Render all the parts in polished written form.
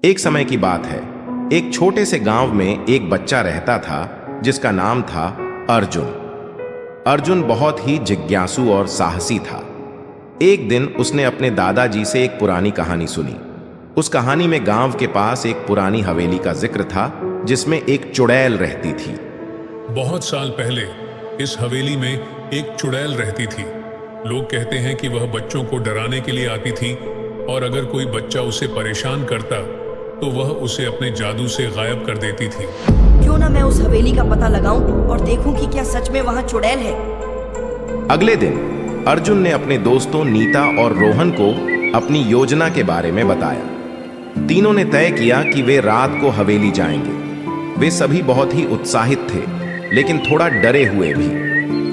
एक समय की बात है। एक छोटे से गांव में एक बच्चा रहता था जिसका नाम था अर्जुन। अर्जुन बहुत ही जिज्ञासु और साहसी था। एक दिन उसने अपने दादाजी से एक पुरानी कहानी सुनी। उस कहानी में गांव के पास एक पुरानी हवेली का जिक्र था जिसमें एक चुड़ैल रहती थी। बहुत साल पहले इस हवेली में एक चुड़ैल रहती थी। लोग कहते हैं कि वह बच्चों को डराने के लिए आती थी और अगर कोई बच्चा उसे परेशान करता तो वह उसे अपने जादू से गायब कर देती थी। क्यों ना मैं उस हवेली का पता लगाऊं और देखूं कि क्या सच में वहां चुड़ैल है। अगले दिन अर्जुन ने अपने दोस्तों नीता और रोहन को अपनी योजना के बारे में बताया। तीनों ने तय किया कि वे रात को हवेली जाएंगे। वे सभी बहुत ही उत्साहित थे, लेकिन थोड़ा डरे हुए भी।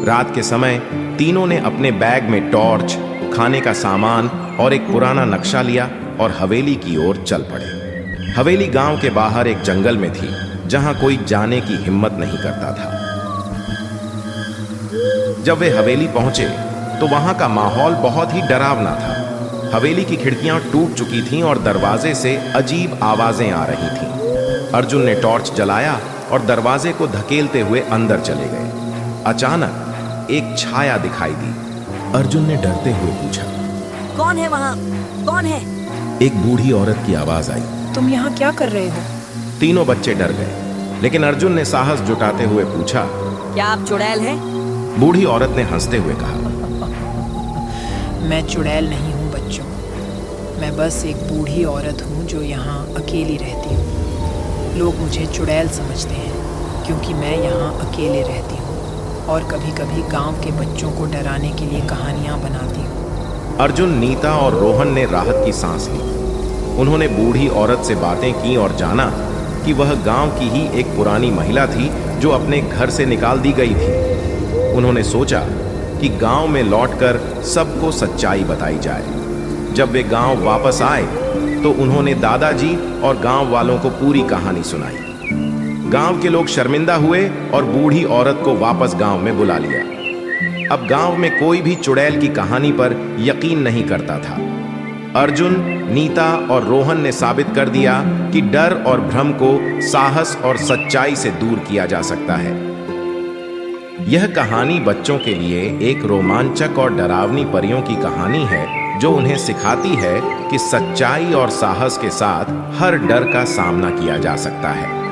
रात के समय तीनों ने अपने बैग में टॉर्च, खाने का सामान और एक पुराना नक्शा लिया और हवेली की ओर चल पड़े। हवेली गांव के बाहर एक जंगल में थी जहां कोई जाने की हिम्मत नहीं करता था। जब वे हवेली पहुंचे तो वहां का माहौल बहुत ही डरावना था। हवेली की खिड़कियां टूट चुकी थीं और दरवाजे से अजीब आवाजें आ रही थीं। अर्जुन ने टॉर्च जलाया और दरवाजे को धकेलते हुए अंदर चले गए। अचानक एक छाया दिखाई दी। अर्जुन ने डरते हुए पूछा, कौन है वहां? कौन है? एक बूढ़ी औरत की आवाज आई। तुम यहाँ क्या कर रहे हो? तीनों बच्चे डर गए, लेकिन अर्जुन ने साहस जुटाते हुए पूछा, क्या आप चुड़ैल हैं? बूढ़ी औरत ने हंसते हुए कहा, मैं चुड़ैल नहीं हूँ बच्चों। मैं बस एक बूढ़ी औरत हूँ जो यहाँ अकेली रहती हूँ। लोग मुझे चुड़ैल समझते हैं क्योंकि मैं यहाँ अकेले रहती हूँ और कभी कभी गांव के बच्चों को डराने के लिए कहानियाँ बनाती हूँ। अर्जुन, नीता और रोहन ने राहत की सांस ली। उन्होंने बूढ़ी औरत से बातें की और जाना कि वह गांव की ही एक पुरानी महिला थी जो अपने घर से निकाल दी गई थी। उन्होंने सोचा कि गांव में लौटकर सबको सच्चाई बताई जाए। जब वे गांव वापस आए तो उन्होंने दादाजी और गांव वालों को पूरी कहानी सुनाई। गांव के लोग शर्मिंदा हुए और बूढ़ी औरत को वापस गांव में बुला लिया। अब गांव में कोई भी चुड़ैल की कहानी पर यकीन नहीं करता था। अर्जुन, नीता और रोहन ने साबित कर दिया कि डर और भ्रम को साहस और सच्चाई से दूर किया जा सकता है। यह कहानी बच्चों के लिए एक रोमांचक और डरावनी परियों की कहानी है जो उन्हें सिखाती है कि सच्चाई और साहस के साथ हर डर का सामना किया जा सकता है।